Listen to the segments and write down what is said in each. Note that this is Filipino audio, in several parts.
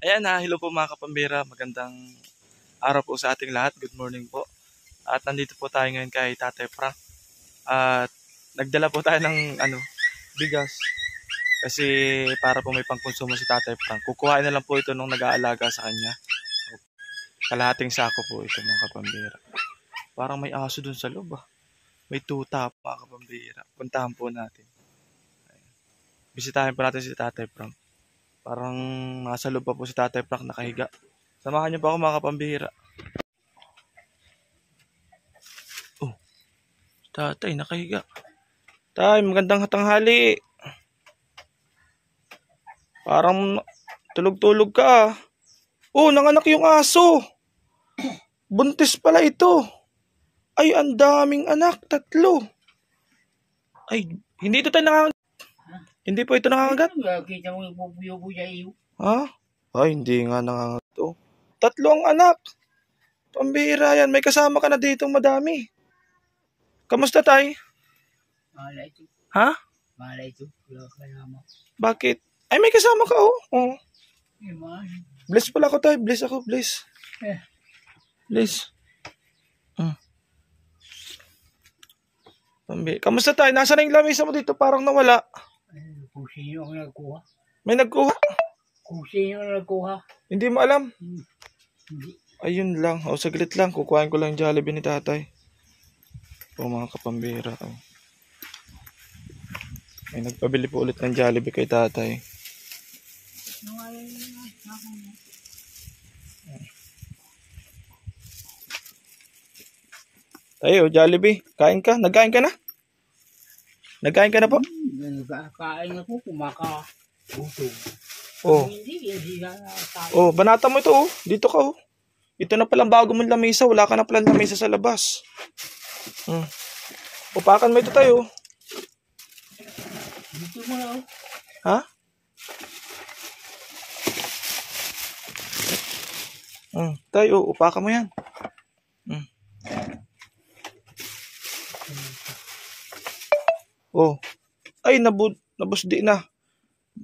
Ayan na, hello po mga kapambira. Magandang araw po sa ating lahat. Good morning po. At nandito po tayo ngayon kay Tatay Frank. At nagdala po tayo ng bigas. Kasi para po may pangkonsumo si Tatay Frank. Kukuhain na lang po ito nung nag-aalaga sa kanya. Kalahating sako po ito mga kapambira. Parang may aso dun sa loob ah. May tuta mga kapambira. Puntahan po natin. Bisitahin po natin si Tatay Frank. Parang nasa loob pa po si Tatay Frank nakahiga. Samahan niyo pa ako mga kapambira. Oh, Tatay nakahiga. Tay, magandang tanghali. Parang tulog-tulog ka. Oh, nanganak yung aso. Buntis pala ito. Ay, ang daming anak. 3. Ay, hindi ito tayo nangangagat. Hindi po ito nangangagat. Kita mo yung bubuyo-buya iyo. Ha? Ay, hindi nga nangangagat to. 3 ang anak. Pambihira yan. May kasama ka na ditong madami. Kamusta tay? Mahala ito. Ha? Mahala ito. Wala ka naman. Bakit? Ay, may kasama ka oh. Oh. Iman. Bless pala ako tay. Bless ako. Bless. Bless. Kamusta tay? Nasaan na yung lamesa mo dito? Parang nawala. Kung sino ang nagkuha. May nagkuha? Kung sino ang nagkuha. Hindi mo alam? Hindi. Ayun lang. O, saglit lang. Kukuhain ko lang yung Jollibee ni tatay. O, mga kapambira. O. May nagpabili po ulit ng Jollibee kay tatay. Tayo, Jollibee. Kain ka? Nagkain ka na? Nagkain ka na po? Nagkakain ako. Kumaka-busog. Oh. Hindi na kain. Oh, banata mo ito oh. Dito ka oh. Ito na palang bago mong lamesa. Wala ka na palang lamesa sa labas. Upakan mo ito tayo. Dito mo na oh. Ha? Tayo, upakan mo yan. Oh. Ay, nabusdi na.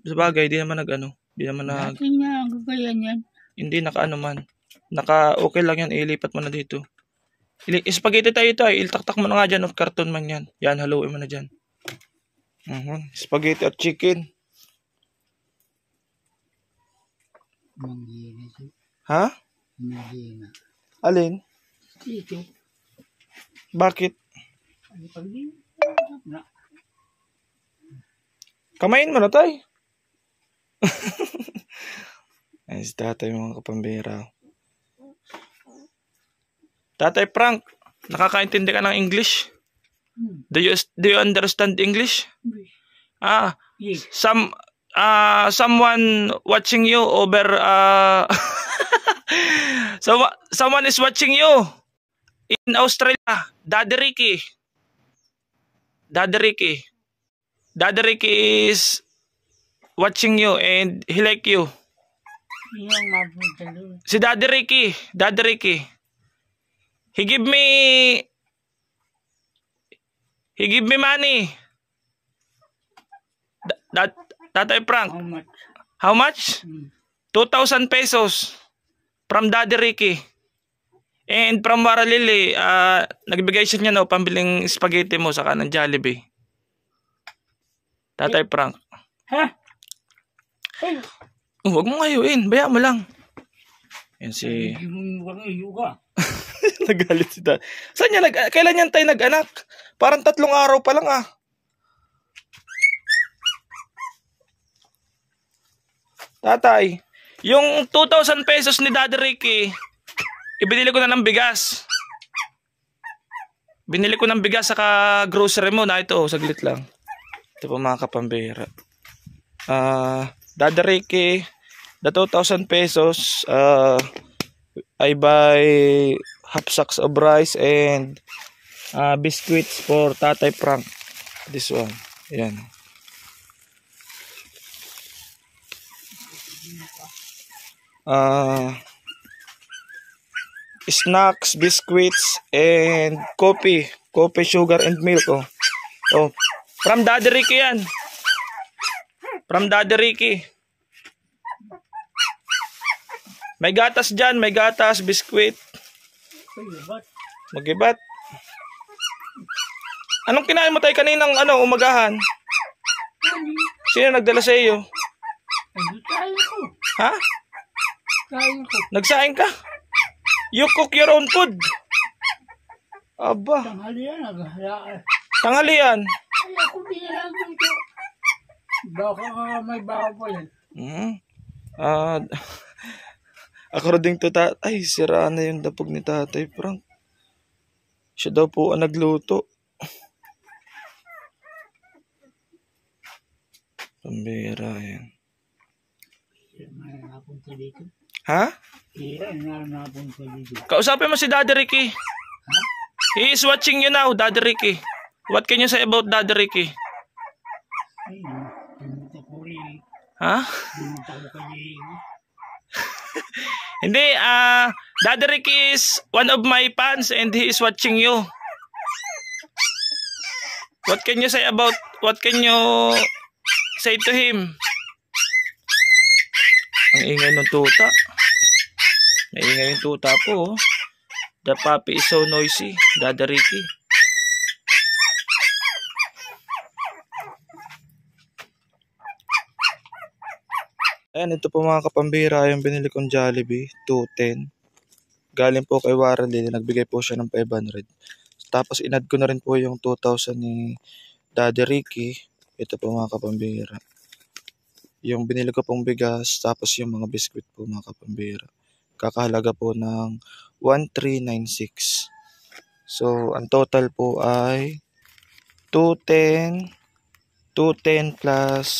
Sabagay, di naman Di naman Dati nga ang gagayan yan. Hindi naka man. Okay lang yan, ilipat mo na dito. Spaghetti tayo ito ay iltaktak mo na nga dyan of karton man yan. Yan, haluin mo na dyan. Spaghetti at chicken. Manghina ito. Ha? Manghina. Alin? Dito. Bakit? Ano pag-ina? Kamain mo na tay. Ay, si tatay mga kapambira. Tatay Frank, nakakaintindi ka ng English? Do you understand English? Yes. Someone watching you over someone is watching you in Australia. Daddy Ricky. Daddy Ricky is watching you and he like you. Yung mapunta doon. Si Daddy Ricky. He give me money. Tatay Frank. How much? How much? 2,000 pesos from Daddy Ricky. And from Waralili, nagbigay siya niya pambiling spaghetti mo saka ng Jollibee. Tatay Frank. Ha? Huwag mo ngayuin. Bayaan mo lang. Yan si... Hindi mo iyo ka. Nagalit si tatay. Saan niya kailan yan tayo nag-anak? Parang 3 araw pa lang ah. Tatay, yung 2,000 pesos ni Daddy Ricky, ibinili ko na ng bigas. Binili ko ng bigas saka grocery mo na ito. Saglit lang. Ito po mga kapambira. Daddy Ricky, the 2,000 pesos, I buy half sacks of rice and biscuits for Tatay Frank. This one. Ayan. Snacks, biscuits, and coffee, sugar, and milk. Oh, from Daddy Ricky yan. From Daddy Ricky. May gatas dyan, may gatas, biskwit. Ay, ba't? Magibat. Anong kinain mo tayo kaninang umagahan? Ano? Sino nagdala sa iyo? Ano kain ko? Ha? Kain ko. Nagsaing ka? You cook your own food. Aba, Tanghalian, naghalaan. tanghalian. Ay, ako pinalagang ko. Baka may baka pa yan. Ah, according to ay, sira na yung dapog ni Tatay Frank. Siya daw po ang nagluto. Pambira yan. Yan na napunta dito. Ha? Yan na napunta dito. Kausapin mo si Daddy Ricky. Ha? He is watching you now, Daddy Ricky. What can you say about Daddy Ricky? Ay, pumunta ko rin. Ha? Pumunta ko kay Hindi, Daddy Ricky is one of my fans and he is watching you. What can you say to him? Ang ingay ng tuta. Maingay yung tuta po. The puppy is so noisy, Daddy Ricky. Ayan, ito po mga kapambira, yung binili kong Jollibee, 210. Galing po kay Warren Lily, nagbigay po siya ng 500. Tapos inad ko na rin po yung 2,000 ni Daddy Ricky. Ito po mga kapambira. Yung binili ko pong bigas, tapos yung mga biskwit po mga kapambira. Kakahalaga po ng 1,396. So, ang total po ay 210 plus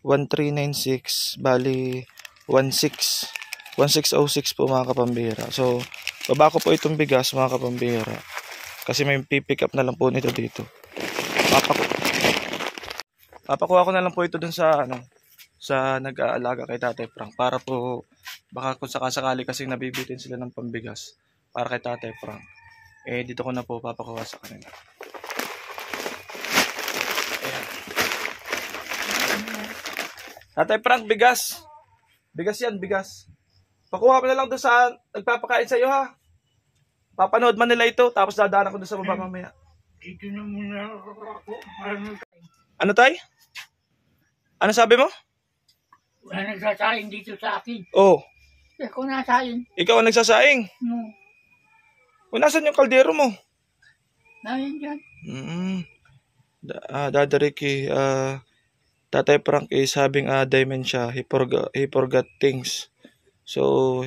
1,396, bali 1606 po mga kapambira. So, baba ko po itong bigas mga kapambira. Kasi may pipick up na lang po nito dito. Papakuha ko na lang po ito dun sa sa nag-aalaga kay Tatay Frank para po baka kung sakasakali kasi nabibitin sila ng pambigas para kay Tatay Frank. Dito ko na po papakuha sa kanila. Ayan. Tatay Frank, bigas. Bigas yan, bigas. Pakuha mo na lang doon sa nagpapakain sa iyo ha. Papanood man nila ito, tapos dadaan ako doon sa baba mamaya. dito na muna ako. Ano tay? Ano sabi mo? Wala nagsasaing dito sa akin. Oh, Ako nasaing. ikaw ang nagsasaing. No. O, nasan yung kaldero mo? Nahin dyan. Daddy Ricky, Tatay Frank is having a dementia. He forgot things. So,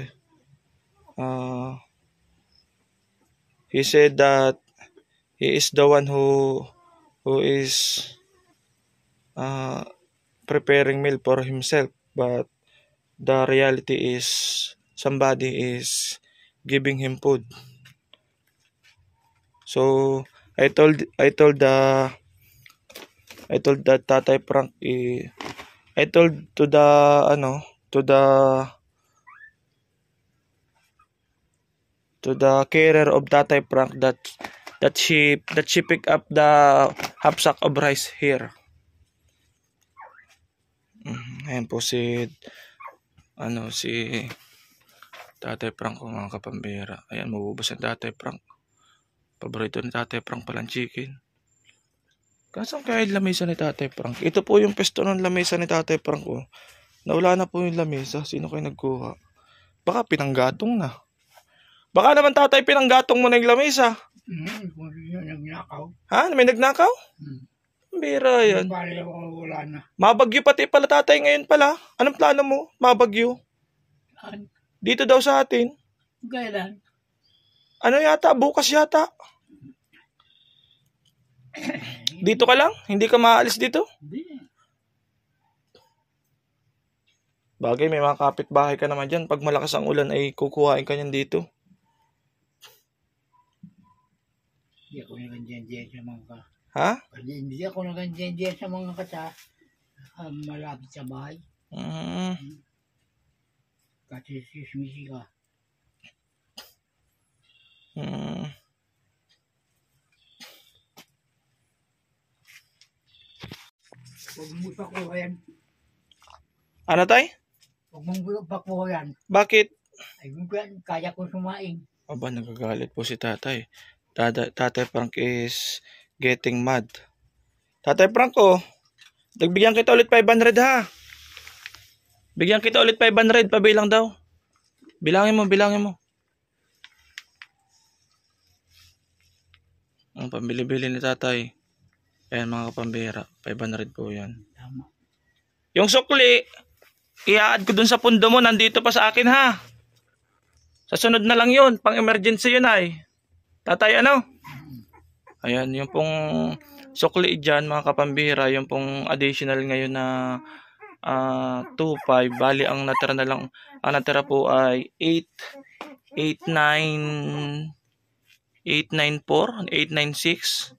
he said that he is the one who is preparing meal for himself, but the reality is somebody is giving him food. So I told that Tatay Frank, I told to the carer of Tatay Frank that she pick up the half sack of rice here. Ayan po si Tatay Frank ko mga kapambira. Ayan, mabubos ang Tatay Frank. Paborito ni Tatay Frank palang chicken. Kasang kaya yung lamesa ni Tatay Frank? Ito po yung pesto ng lamesa ni Tatay Frank. Oh. Nawala na po yung lamesa. Sino kayo nagkuha? Baka pinanggatong na. Baka naman tatay pinanggatong mo na yung lamesa. Kung yun nagnakaw. Ha? May nagnakaw? Bira yan. Bali ako wala na. Mabagyo pati pala tatay ngayon pala. Anong plano mo? Mabagyo? Dito daw sa atin. Kailan? Ano yata? Bukas yata. Dito ka lang? Hindi ka maalis dito? Hindi. Bagay, may mga kapitbahay ka naman dyan. Pag malakas ang ulan ay kukuhain ka niyan dito. Hindi ako nagandyan sa mga Ha? Hindi ako nagandyan sa mga malapit sa bahay. Kasi sismisi ka. Huwag mo pakuha yan. Ano tay? Huwag mong pakuha yan. Bakit? Ay, kaya ko sumain. Aba, nagagalit po si tatay. Tatay Frank is getting mad. Tatay Frank, oh. Nagbigyan kita ulit 500 ha. Bigyan kita ulit 500. Pabilang daw. Bilangin mo, bilangin mo. Ang pambili-bili ni tatay. Ayan mga kapambira. 500 po yan. Tama. Yung sukli, i-add ko dun sa pundo mo. Nandito pa sa akin ha. Sa sunod na lang yun. Pang emergency yun ay. Tatay ano? Ayan, yung pong sukli dyan mga kapambira. Yung pong additional ngayon na 2.5. Bali ang natira na lang. Ang natira po ay 894, 896.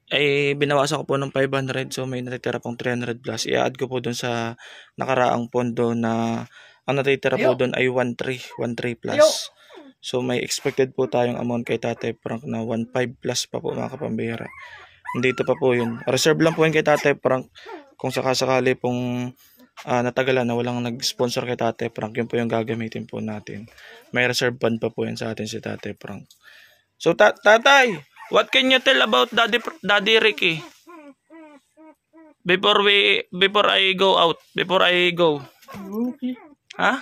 Ay binawasan ko po ng 500, so may natitira pong 300 plus. I-add ko po dun sa nakaraang pondo na ang natitira po dun ay 13 plus. So may expected po tayong amount kay Tatay Frank na 15 plus pa po mga kapambira. Dito pa po yun. Reserve lang po yun kay Tatay Frank. Kung sakasakali pong natagalan na walang nag-sponsor kay Tatay Frank, yun po yung gagamitin po natin. May reserve fund pa po yan sa atin si Tatay Frank. So Tatay, what can you tell about Daddy Ricky? Before I go out, before I go. Okay. Ha?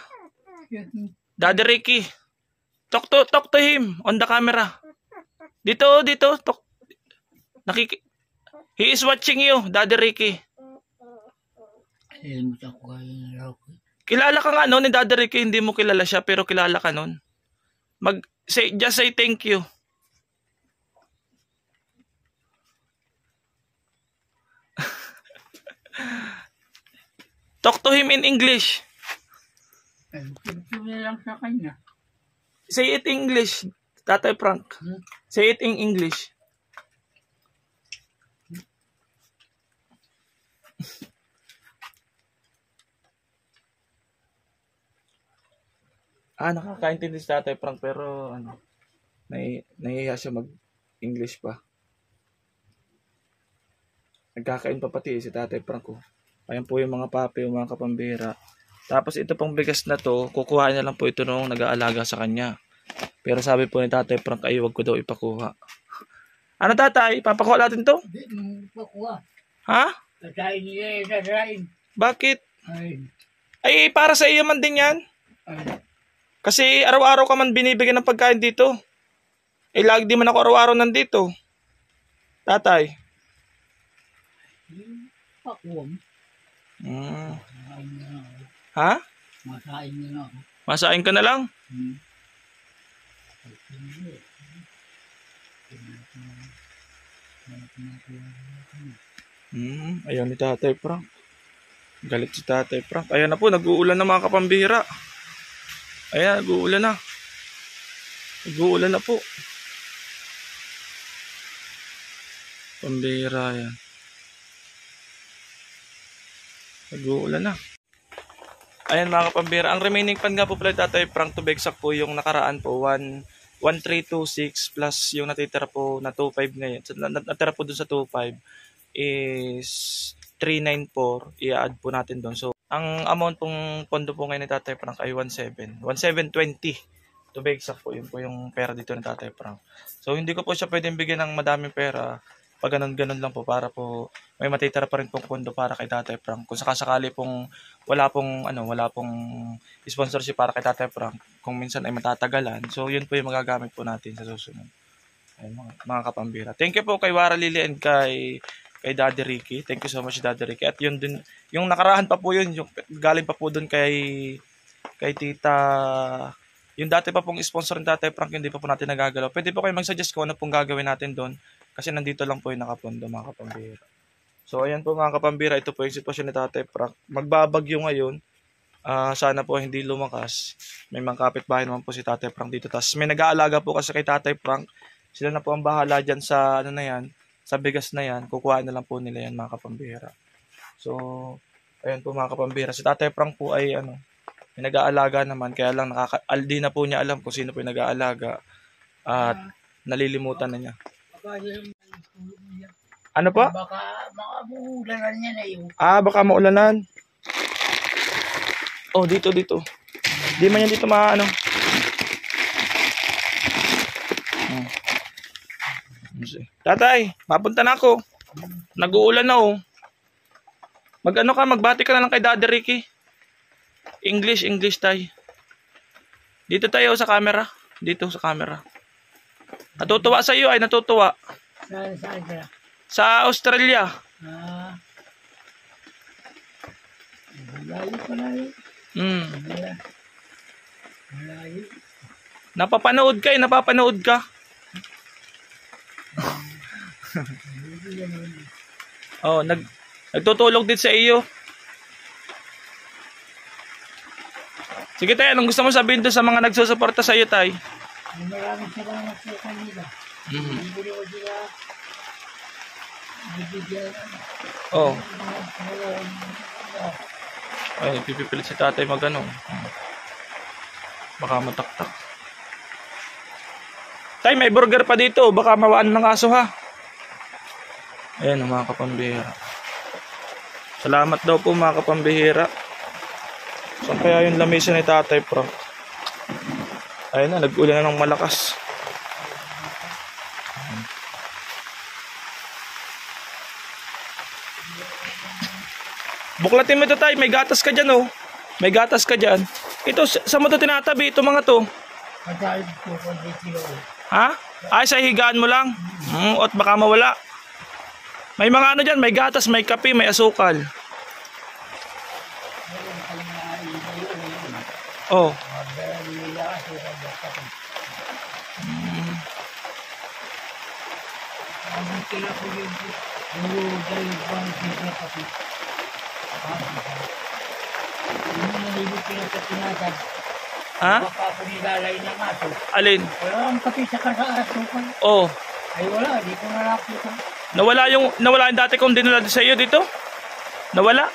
Daddy Ricky. Talk to him on the camera. Dito, talk. He is watching you, Daddy Ricky. Kilala ka nga noon ni Daddy Ricky, hindi mo kilala siya pero kilala ka noon. Just say thank you. Talk to him in English. Lang sa kanya. Say it in English, Tatay Frank. Say it in English. Nakakaintindi si Tatay Frank pero nahihiya siya mag-English pa. Nagkakain pa pati si Tatay Frank ko. Ayan po yung mga papi, yung mga kapambira. Tapos ito pong bigas na to, kukuhain na lang po ito nung nag-aalaga sa kanya. Pero sabi po ni Tatay Frank ay wag ko daw ipakuha. Ano tatay? Papakuha natin to? Hindi pakuha. Ha? Sasain niya, sasain. Bakit? Ay. Ay, para sa iyo man din yan. Ay. Kasi araw-araw ka man binibigyan ng pagkain dito. Eh, lagi di man ako araw-araw nandito. Tatay. Pakuha. Ha? Masain niya na ako. Masain ka na lang? Ayaw ni Tatay Frank. Galit si Tatay Frank. Ayan na po, nag-uulan na mga kapambira. Ayan, nag-uulan na. Nag-uulan na po. Pambira yan. Nag-uulan na. Ayan mga kapambira. Ang remaining pan nga po pala Tatay Frank, to be exact po yung nakaraan po. 1326 plus yung natitira po na 25 ngayon. So, natira po dun sa 25 is 394. I-add po natin doon. So, ang amount pong pondo po ngayon ni Tatay Frank ay 1720. To be exact po, yun po yung pera dito ni Tatay Frank. So, hindi ko po siya pwedeng bigyan ng madaming pera. Pag ganun lang po para po may matitira pa rin pong pondo para kay Tatay Frank. Kung sakasakali pong wala pong sponsorship para kay Tatay Frank, kung minsan ay matatagalan. So, yun po yung magagamit po natin sa susunod. Ayun, mga kapambira. Thank you po kay Wara Lily and kay Daddy Ricky. Thank you so much Daddy Ricky. At yun din, yung nakarahan pa po yun, yung galing pa po dun kay Tita, yung dati pa pong sponsor ng Tatay Frank, hindi pa po natin nagagalaw. Pwede po kayo mag-suggest kung ano pong gagawin natin doon. Kasi nandito lang po yung nakapondo mga kapambira. So ayan po mga kapambira, ito po yung sitwasyon ni Tatay Frank. Magbabagyo ngayon. Sana po hindi lumakas. May mga kapitbahay naman po si Tatay Frank dito. Tapos may nag-aalaga po kasi kay Tatay Frank. Sila na po ang bahala dyan sa sa bigas na yan. Kukuha na lang po nila yan mga kapambira. So ayan po mga kapambira. Si Tatay Frank po ay may nag-aalaga naman. Kaya lang di na po niya alam kung sino po yung nag-aalaga. At nalilimutan na niya. Ano po? Baka maulanan niya na yun. Baka maulanan. Oh, dito. Di man yan dito maano. Tatay, papunta na ako. Nag-uulan na oh. Magbati ka na lang kay Daddy Ricky. English tay. Dito tayo sa camera. Dito sa camera. Natutuwa sa iyo ay natutuwa. Saan ka? Sa Australia. Malayo. Malayo. Napapanood ka. Oh, nagtutulog din sa iyo. Sige tayo, anong gusto mo sabihin doon sa mga nagsusuporta sa iyo, tay? Maraming salamat sa kanila. Bibili ko sila. Bibigyan. Oh. Ay, pipipilit si tatay magano. Baka mataktak. Tay, may burger pa dito. Baka mawaan ng aso ha. Ayan, mga kapambihira. Salamat daw po mga kapambihira. Saan kaya yung lamesa ni Tatay Frank? Ayun na, nag-ulan na ng malakas. Buklatin mo ito tay, may gatas ka dyan oh. May gatas ka dyan. Ito, sa mo ito tinatabi, ito mga to? Ha? Ay, sa higaan mo lang? At baka mawala. May mga ano dyan, may gatas, may kape, may asukal. Oh. Ha? Alin? Wala ang kape sa asukal. Oh. Ay wala, di ko nalapitan. Nawala yung dati kong dinala sa iyo dito? Nawala?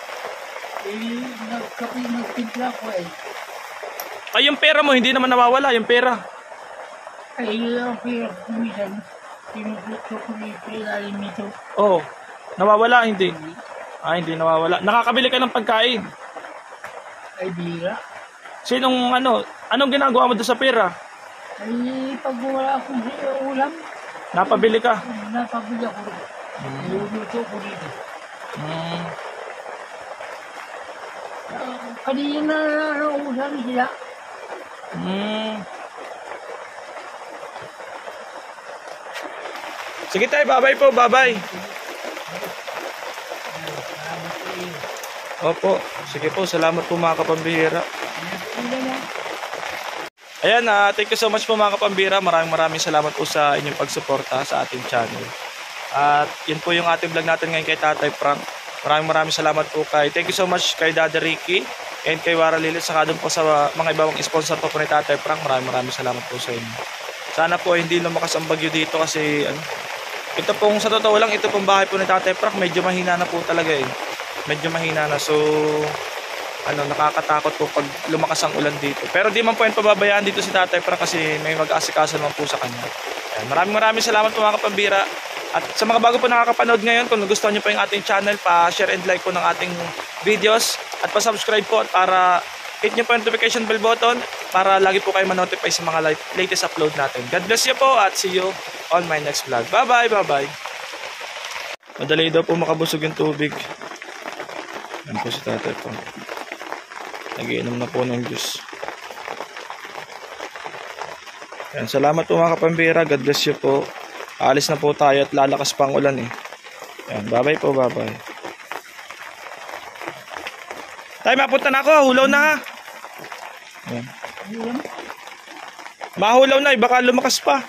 Nagtimpla ko eh. Ay, yung pera mo, hindi naman nawawala, yung pera. Ay, yung pera ko minsan, tinututo ko nito, ilalim nito. Oo. Nawawala, hindi. Ay, hindi nawawala. Nakakabili ka ng pagkain. Ay, bira. Anong ginagawa mo doon sa pera? Ay, pag wala akong ulam. Napabili ka? Napabili ako. Niluluto ko dito. Kanina na ulam sila. Sige tayo, bye-bye po, bye-bye. Opo, sige po, salamat po mga kapambihira. Ayan, thank you so much po mga kapambihira. Maraming salamat po sa inyong pagsuporta sa ating channel. At yun po yung ating vlog natin ngayon kay Tatay Frank. Maraming salamat po thank you so much kay Daddy Ricky and kay Wara Lilit, saka doon po sa mga ibang sponsor po ni Tatay Frank. Maraming salamat po sa inyo. Sana po hindi lumakas ang bagyo dito kasi ito pong sa totoo lang, ito pong bahay po ni Tatay Frank, medyo mahina na po talaga eh. Medyo mahina na, so nakakatakot po pag lumakas ang ulan dito. Pero di man po yung pababayaan dito si Tatay Frank kasi may mag-aasikaso naman po sa kanya. Ayan, maraming salamat po mga kapambira. At sa mga bago po nakakapanood ngayon, kung gusto niyo po yung ating channel, pa-share and like po ng ating videos at pa-subscribe po para hit niyo po yung notification bell button para lagi po kayo ma-notify sa mga latest upload natin. God bless you po at see you on my next vlog. Bye-bye, bye-bye. Madali daw po makabusog yung tubig. Yan po si Tatay po. Nagiinom na po ng juice. Yan, salamat po mga kapambira. God bless you po. Aalis na po tayo at lalakas pa ang ulan eh. Yan, bye-bye po, bye-bye. Tay, mapunta na ako. Hulaw na ha. Yan. Mahulaw na eh. Baka lumakas pa.